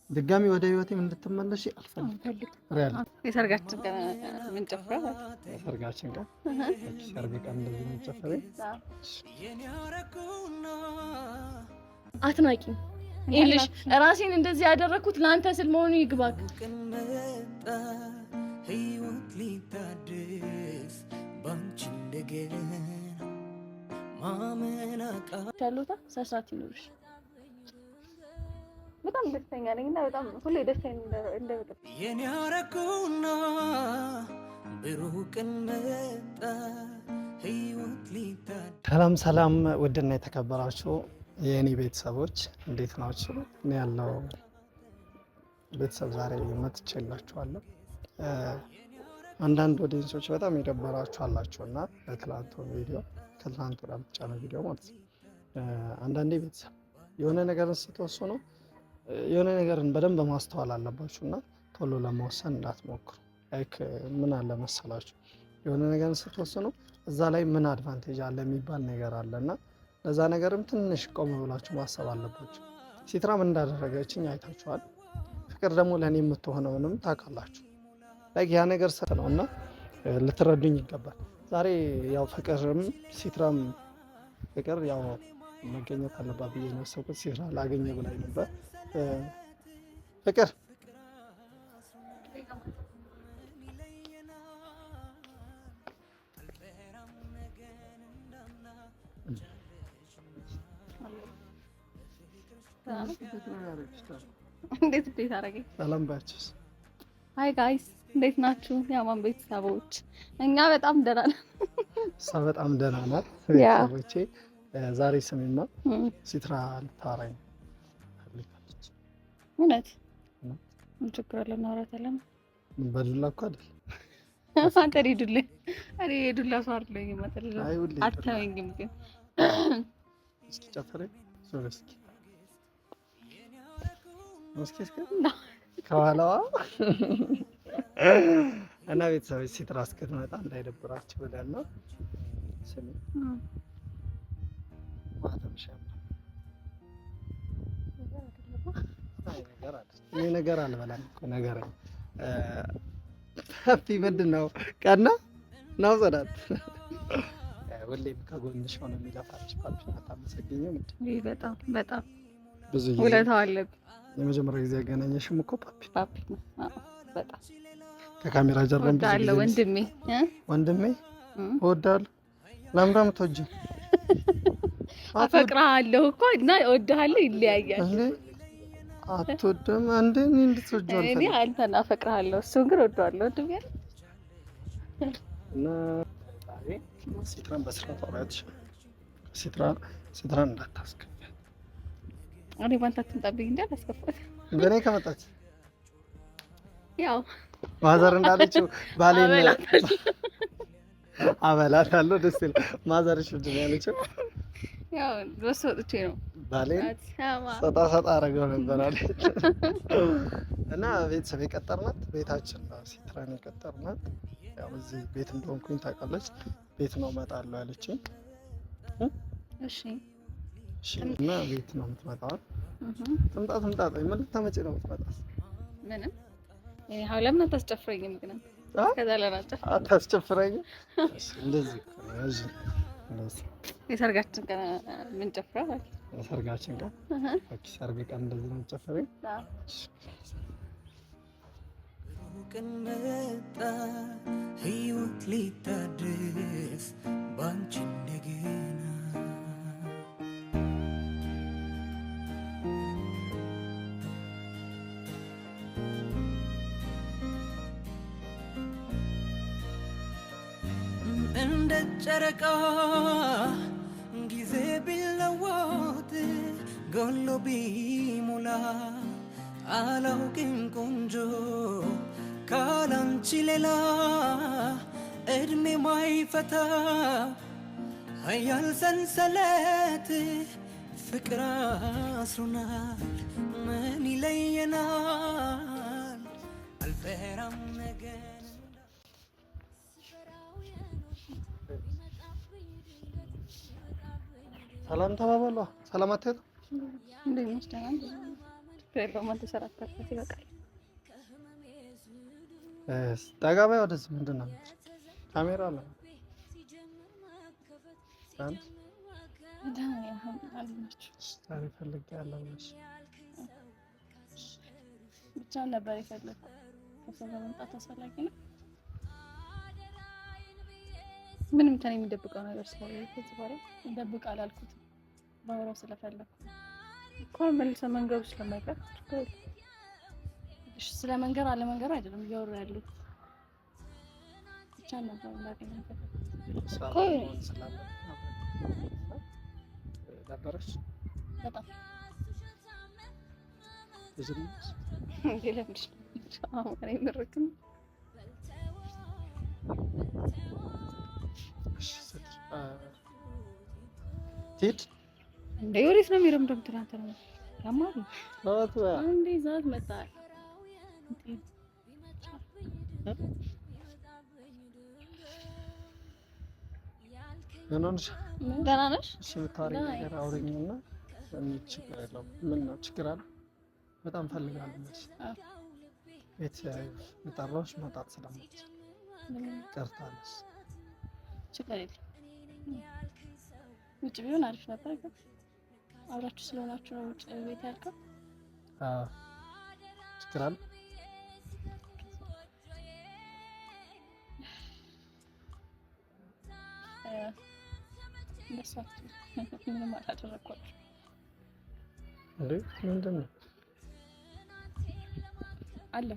ድጋሚ ወደ ህይወቴም እንድትመለሽ አልፈልግም። የሰርጋችን ቀን ምን ጨፍራ? የሰርጋችን ቀን ሰርግ ቀን እንደዚህ ምን ጨፍራ? አትናቂ ይልሽ ራሴን እንደዚህ ያደረኩት ላንተ ስል መሆኑ ይግባክ። ህይወት ሊታደስ ባንቺ እንደገና ማመናቃ ቻሉታ ሰሳት ይኖርሽ። በጣም ደስተኛ ነኝ እና በጣም ሁሌ ደስተኛ እንደበጣም የኔ አረኩና ብሩህ ቀን መጣ ህይወት ሊታደስ። ሰላም ውድና የተከበራችሁ የኔ ቤተሰቦች እንዴት ናችሁ? እኔ ያለው ቤተሰብ ዛሬ መጥቼላችኋለሁ። አንዳንድ ኦዲየንሶች በጣም የደበራችሁ አላችሁና በትላንቱ ቪዲዮ ከትላንቱ ወዲያ ብቻ ነው ቪዲዮ ማለት ነው። አንዳንዴ ቤተሰብ የሆነ ነገር ስትወስኑ የሆነ ነገርን በደንብ ማስተዋል አለባችሁና ቶሎ ለመወሰን እንዳትሞክሩ። ላይክ ምን አለ መሰላችሁ የሆነ ነገር ስትወስኑ እዛ ላይ ምን አድቫንቴጅ አለ የሚባል ነገር አለና ለዛ ነገርም ትንሽ ቆም ብላችሁ ማሰብ አለባችሁ። ሲትራም እንዳደረገችኝ አይታችኋል። ፍቅር ደግሞ ለኔ የምትሆነውንም ታውቃላችሁ። ላይክ ያ ነገር ነውና ልትረዱኝ ይገባል። ዛሬ ያው ፍቅርም ሲትራም ፍቅር ያው መገኘት አለባት ብዬ ነው ያሰብኩት። ሲትራ ላገኘ ብላኝ ነበር። ፍቅር እንዴት አደረገኝ? ሰላም ባችስ? ሃይ ጋይስ እንዴት ናችሁ? የአማን ቤተሰቦች እኛ በጣም ደህና ነን። እሷ በጣም ደህና ናት። ቤተሰቦቼ ዛሬ ስሜማ ሲትራ ልታወራኝ ፈልጋለች። እውነት ምን ችግር አለ? እናወራታለን። በዱላ እኮ አይደል አንተ ዱላ እኔ የዱላ ሰው አይደለሁም። አታየኝም ግን እስኪ ጨፍረኝ ሶስት እስኪ ከኋላዋ እና ቤተሰቦች ሲትራ እስክትመጣ እንዳይደብራችሁ ብለን ነው። ስሚ ነገር አልበላም እኮ ነገር ሀፒ ምንድን ነው ቀና ነው ዘዳት ሁሌም ከጎንሽ ሆነ የሚለፋልሽ ፓፒ አታመሰግኝም እንዴ? በጣም በጣም ብዙ ውለታው አለብኝ። የመጀመሪያ ጊዜ ያገናኘሽም እኮ ፓፒ ነው። በጣም ከካሜራ ጀርባ ወዳለ ወንድሜ እወዳለሁ። ለምንድን ነው የምትወጂኝ? አፈቅርሃለሁ እኮ እና እወድሃለሁ ይለያያል። አትወድም እንዴ? እኔ እንድትወጂው አልፈልግም። እኔ አንተን አፈቅርሃለሁ እሱን ግን እወደዋለሁ። ወንድሜ እና ሲትራን በስርዓት አውሪያትሽ። ሲትራን እንዳታስከፊያት። እኔ ባንተ አትምጣብኝ እንዴ? አላስከፋት በእኔ ከመጣች ያው ማዘር እንዳለችው ባሌን አበላታለሁ። ደስ ይላል። ማዘርሽ ምንድን ነው ያለችው? ያው ድረስ ወጥቼ ነው ባሌን ሰጣ አደረገው ነበር አለች። እና ቤተሰብ የቀጠርናት ቤታችን ነው። ሲትራን የቀጠርናት ያው እዚህ ቤት እንደሆንኩኝ ታውቃለች። ቤት ነው እመጣለሁ ያለችኝ። እሺ እና ቤት ነው የምትመጣው። ትምጣ ምን ልታመጪ ነው የምትመጣው? ምንም እኔ ሀውለም አታስጨፍረኝም ግን ከዛ ለራጨ አታስጨፍረኝም። እንደዚህ የሰርጋችን ቀን ምን ጨፍራ? የሰርጋችን ቀን ሰርግ ቀን እንደዚህ ነው የምትጨፍረኝ? ቀን መጣ ህይወት ሊታደስ ባንቺ እንደገና እንደ ጨረቃ ጊዜ ቢለወጥ ጎሎ ቢሞላ አላውቅም ቆንጆ ካላንቺ ሌላ እድሜ ማይፈታ ኃያል ሰንሰለት ፍቅር አስሮናል። ምን ይለየናል? አልፈራም ነገር ሰላም ተባባሏ። ሰላም አትሄዱ ለማን ተሰራታበት ይበቃል። ጠጋ በይ ወደዚህ። ምንድን ነው ካሜራ አለ አንተ ብቻ ነበር የፈለኩት። ከሰው መምጣት አስፈላጊ ነው። ምንም ተኔ የሚደብቀው ነገር ስለሌለ ከዚህ በኋላ እንደብቅ አላልኩትም። ባወራው ስለፈለኩ እኮ መልሰ መንገሩ ስለማይቀር እሺ፣ ስለ መንገር አለ መንገር አይደለም እያወራ ያሉት ብቻ ነበር ማለት ነው። ነበረሽ በጣም እዚህ ለምንድን ነው አሁን ምርክም ቲት እንዴ ወዴት ነው የሚረምደው? ትናንት ነው ያማሩ እንዴ ዛት መጣል ደህና ነሽ? እሺ የምታወሪኝ ነገር አውሪኝና ችግር የለውም። ምን ነው ችግር አለ? በጣም ፈልጋለሁ። ቤት የጠራሁሽ መውጣት ስለማትችል ቀርታለሽ። ችግር የለም። ውጭ ቢሆን አሪፍ ነበር፣ ግን አብራችሁ ስለሆናችሁ ነው ውጭ ቤት ያልከው። ችግር አለ? ምንም አላደረኳችሁ። እንዴ ምንድን ነው አለ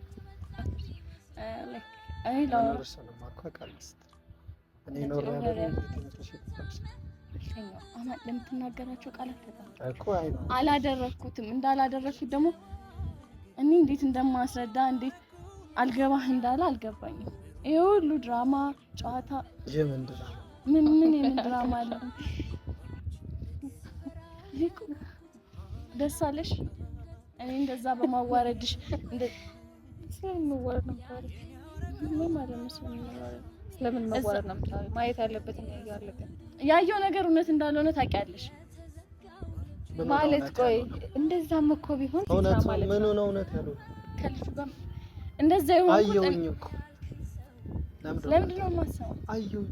ለምትናገራቸው ቃላት አላደረኩትም። እንዳላደረኩት ደግሞ እኔ እንዴት እንደማስረዳ እንዴት አልገባህ እንዳለ አልገባኝም። ይሄ ሁሉ ድራማ ጨዋታ የምን ድራማ ምን የምን ድራማ አለ? ደስ አለሽ? እኔ እንደዛ በማዋረድሽ እንደ ስለምንዋረድ ነው ታሪክ ምን ማለት ነው? ስለምን መዋረድ ነው ታሪክ? ማየት ያለበት ነገር ያለበት ያየው ነገር እውነት እንዳልሆነ ታውቂያለሽ ማለት። ቆይ እንደዛም እኮ ቢሆን እውነት ምን ነው እውነት ያለው ከልጁ ጋር እንደዛ ይሆን አየሁኝ እኮ ለምንድን ነው የማሰማው? አየሁኝ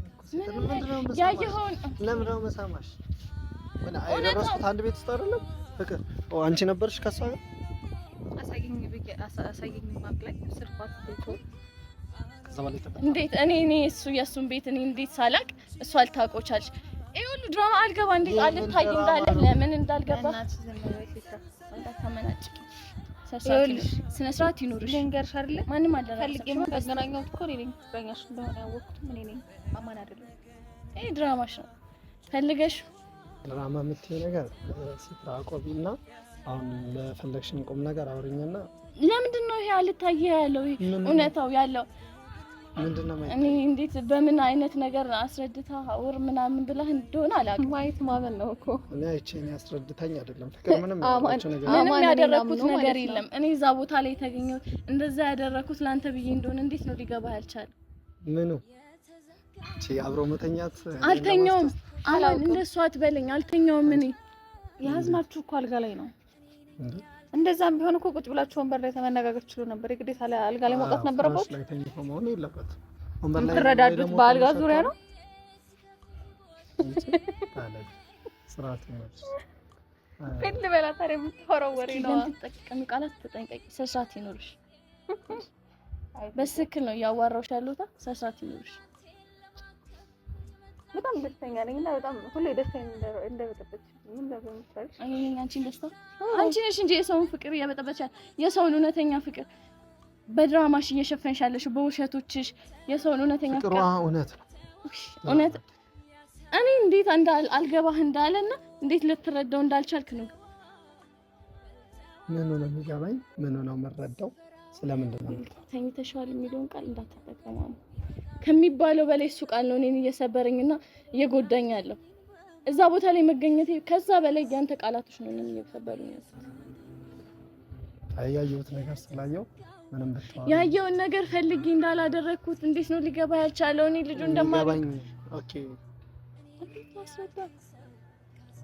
ያየኸውን ለምን ነው መሳማሽ? ምን አይደረስኩት አንድ ቤት ውስጥ አይደለም ፍቅር አንቺ ነበርሽ ከሷ ጋር አሳየኝ ማብላይ ስርፋት ቤቱ እንዴት እኔ እሱ የሱን ቤት እኔ እንዴት ሳላቅ እሱ አልታቆቻልሽ? ይሄ ሁሉ ድራማ አልገባ እንዴት አልታይ እንዳለ ለምን እንዳልገባ እንዳታመናጭ ስነ ስርዓት ይኑርሽ። ልንገርሽ አይደለ ማንም አልደረሰም። ተገናኘሁት እኮ እኔ ነኝ ፍቅረኛሽ እንደሆነ ያወቅሁት እኔ ነኝ። አማን አይደለም። ይሄ ድራማሽ ነው ፈልገሽ ድራማ የምትይው ነገር ሲታቆቢና አሁን ለፈለግሽን ቁም ነገር አውሪኝና ለምንድን ነው ይሄ አልታየ ያለው? እውነታው ያለው ምንድነው? እኔ እንዴት በምን አይነት ነገር አስረድታ አውር ምናምን ብለህ እንደሆነ አላውቅም። ማየት ማመን ነው እኮ እኔ አይቼኝ አስረድታኝ አይደለም ፍቅር ምንም ያደረኩት ነገር የለም። እኔ እዛ ቦታ ላይ የተገኘሁት እንደዛ ያደረኩት ላንተ ብዬ እንደሆነ እንዴት ነው ሊገባህ ያልቻለ? ምኑ አብሮ መተኛት አልተኛውም። አላን እንደሷ አትበለኝ። አልተኛውም። እኔ ያዝናችሁ እኮ አልጋ ላይ ነው። እንደዛም ቢሆን እኮ ቁጭ ብላችሁ ወንበር ላይ ተመነጋገር ትችሉ ነበር። የግዴታ አልጋ ላይ መውጣት ነበረበት። ላይ ተኝቶ መሆን የለበት። ወንበር ላይ ተረዳዱት። በአልጋ ዙሪያ ነው ስርዓት ነው። ፊልም በላ ታሪክ የምታወራው ወሬ ነው። ተጠቅቀሚ ቃላት ተጠንቀቂ። ስርዓት ይኖርሽ። በስክል ነው እያዋራሁሽ ያለሁት። ስርዓት ይኖርሽ። በጣም ደስተኛ ነኝ እና በጣም ሁሌ ደስተኛ እንደበጠበች ምን እንደምትፈልግ እኔ አንቺን ደስታ አንቺ ነሽ እንጂ የሰውን ፍቅር እያበጠበች የሰውን እውነተኛ ፍቅር በድራማሽ እየሸፈንሽ ያለሽ በውሸቶችሽ የሰውን እውነተኛ ፍቅር እውነት ነው እውነት እኔ እንዴት አልገባህ እንዳለና እንዴት ልትረዳው እንዳልቻልክ ነው። ምን ነው የሚገባኝ? ምን ነው የምረዳው? ስለምንድን ነው ተኝተሻል የሚለውን ቃል እንዳትጠቀሙ ከሚባለው በላይ እሱ ቃል ነው እኔን እየሰበረኝና እየጎዳኝ ያለው። እዛ ቦታ ላይ መገኘቴ ከዛ በላይ ያንተ ቃላቶች ነው እኔን እየሰበሩኝ ያለው። ያየሁት ነገር ስላየው ምንም ብትዋል ያየውን ነገር ፈልጌ እንዳላደረኩት እንዴት ነው ሊገባ ያልቻለው? እኔ ልጁ እንደማገኝ ኦኬ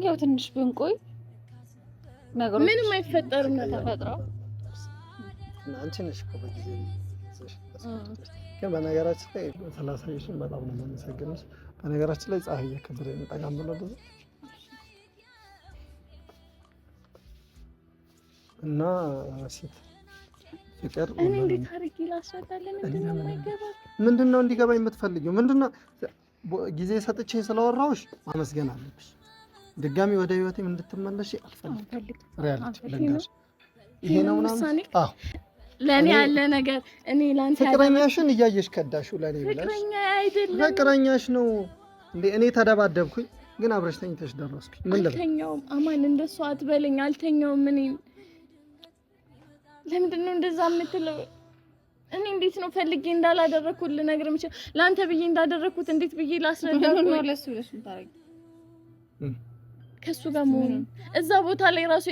ያው ትንሽ ብንቆይ ነገሮች ምንም አይፈጠርም ተፈጥረው አንቺ ነሽ እኮ በጊዜ ግን በነገራችን ላይ 30 ሺህ በጣም ነው የማመሰግነው። በነገራችን ላይ ፀሐይ እየከበረ ጠቃም ብሎ ብዙ እና ሴት ፍቅር እኔ እንዴት አድርጌ ላስረዳለን? ምንድነው እንዲገባኝ የምትፈልጊው? ምንድነው ጊዜ ሰጥቼ ስለወራሁሽ ማመስገን አለብሽ። ድጋሚ ወደ ህይወቴም እንድትመለሽ አልፈልግም። ሪያሊቲ ልንገርሽ ይሄ ነው ምናምን አዎ ለኔ ያለ ነገር እኔ ላንተ ፍቅረኛሽን እያየሽ ከዳሽው ለኔ ብለሽ ፍቅረኛ አይደለም ፍቅረኛሽ ነው እንዴ? እኔ ተደባደብኩኝ ግን አብረሽ ተኝተሽ ደረስኩኝ። ምን ልበል? አልተኛውም። አማን እንደሱ አትበለኝ። አልተኛውም። ምን ለምንድን ነው እንደዛ የምትለው? እኔ እንዴት ነው ፈልጌ እንዳላደረኩት ልነግርህ የምችል? ላንተ ብዬ እንዳደረኩት እንዴት ብዬ ላስረዳህ? ነው ለሱ ብለሽ ታረጊ ከሱ ጋር መሆን እዛ ቦታ ላይ ራሱ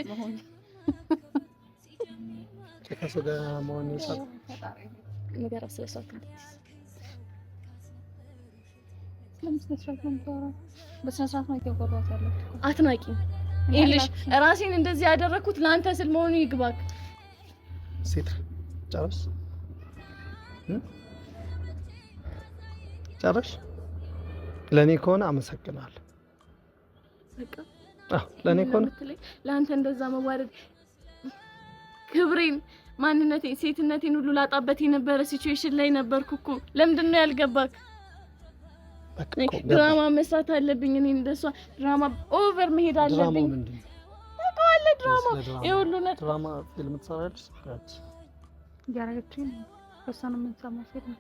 ከሱ ጋር መሆን ይችላል ነገር አስለሳት አትናቂ ይልሽ ራሴን እንደዚህ ያደረኩት ለአንተ ስል መሆኑ ይግባክ። ሴት ጨረሽ ለኔ ከሆነ አመሰግናለሁ። በቃ ለኔ ከሆነ ለአንተ እንደዛ መዋረድ ክብሬን፣ ማንነቴን፣ ሴትነቴን ሁሉ ላጣበት የነበረ ሲቹዌሽን ላይ ነበርኩ እኮ። ለምንድን ነው ያልገባክ? ድራማ መስራት አለብኝ እኔ እንደሷ ድራማ ኦቨር መሄድ አለብኝ። ታውቃለህ ድራማ የሁሉ ነገር ድራማ ፊልም ትሰራለች ያረጋችኝ በሳን ምን ሰማሰት ነው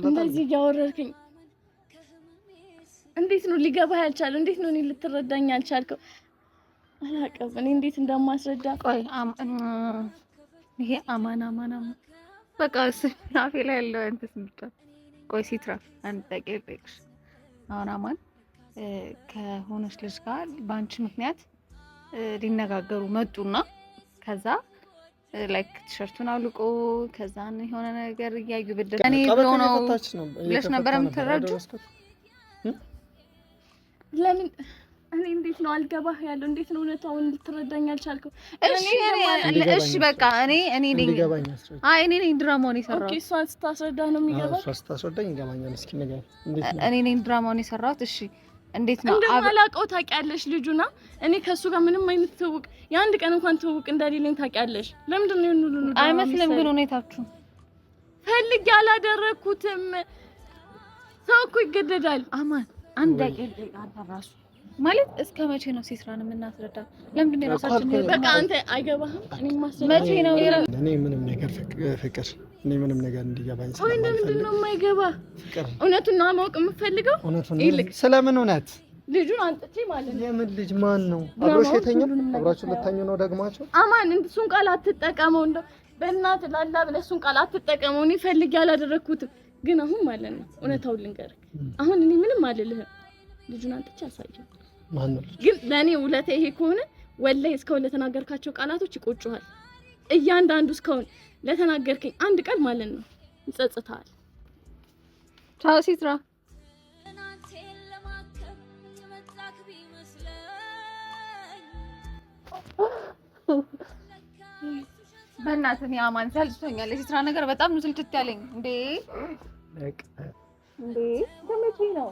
እንደዚህ እያወረድከኝ እንዴት ነው ሊገባህ ያልቻለው? እንዴት ነው እኔ ልትረዳኝ ያልቻልከው? አላውቅም እኔ እንዴት እንደማስረዳ። ቆይ ይሄ አማና በቃ ስናፌ ላይ ያለው እንትን ብቻ። ቆይ ሲትራ አንድ ጠይቅሽ። አሁን አማን ከሆነች ልጅ ጋር በአንቺ ምክንያት ሊነጋገሩ መጡና ከዛ ላይክ ቲሸርቱን አውልቆ ከዛን የሆነ ነገር እያዩ ብድር እኔ ብሎ ነው ብለሽ ነበር የምትረጂው? ለምን እኔ እንዴት ነው አልገባህ ያለው? እንዴት ነው እውነታውን ልትረዳኝ አልቻልከው? እሺ በቃ እኔ ነኝ ድራማውን የሰራሁት። ኦኬ እሷ ስታስረዳ ነው የሚገባው? እሷ ስታስረዳኝ ይገባኛል። እስኪ ንገሪኝ እንዴት ነው? እኔ ነኝ ድራማውን የሰራሁት። እሺ እንዴት ነው እንደማላውቀው ታውቂያለሽ? ልጁና እኔ ከሱ ጋር ምንም አይነት ትውውቅ የአንድ ቀን እንኳን ትውውቅ እንደሌለኝ ታውቂያለሽ። ለምንድን ነው ሁሉ አይመስልም? ግን ሁኔታችሁ ፈልጌ አላደረኩትም። ሰው እኮ ይገደዳል። አማን አንድ ደቂቃ አታራሱ ማለት እስከ መቼ ነው ሲስራን የምናስረዳ? ለምንድን ነው ራሳችን በቃ አንተ አይገባህም? እኔ ማስረዳ መቼ ነው እኔ ምንም ነገር ፍቅር እኔ ምንም ነገር እንዲገባኝ ወይ ለምንድን ነው የማይገባ? እውነቱን ነው ማወቅ የምፈልገው። ስለምን እውነት ልጁን አንጥቼ ማለት ነው። የምን ልጅ ማን ነው? አብሮሽ የተኛው? አብራችሁ ልታኙ ነው ደግማችሁ? አማን እሱን ቃል አትጠቀመው። እንደው በእናትህ ላላ ብለህ እሱን ቃል አትጠቀመው። እኔ ፈልጌ አላደረኩትም። ግን አሁን ማለት ነው እውነታውን ልንገርህ። አሁን እኔ ምንም አልልህም። ልጁን አንጥቼ አሳየው። ማን ነው? ግን ለኔ ውለታ ይሄ ከሆነ ወላሂ እስካሁን ለተናገርካቸው ቃላቶች ይቆጩሃል። እያንዳንዱ እስካሁን ለተናገርከኝ አንድ ቃል ማለት ነው ይጸጽታል። ቻው ሲትራ። በእናትህ እኔ አማን ሰልችቶኛል። የሲትራ ነገር በጣም ነው ስልችት ያለኝ። እንዴ ከመቼ ነው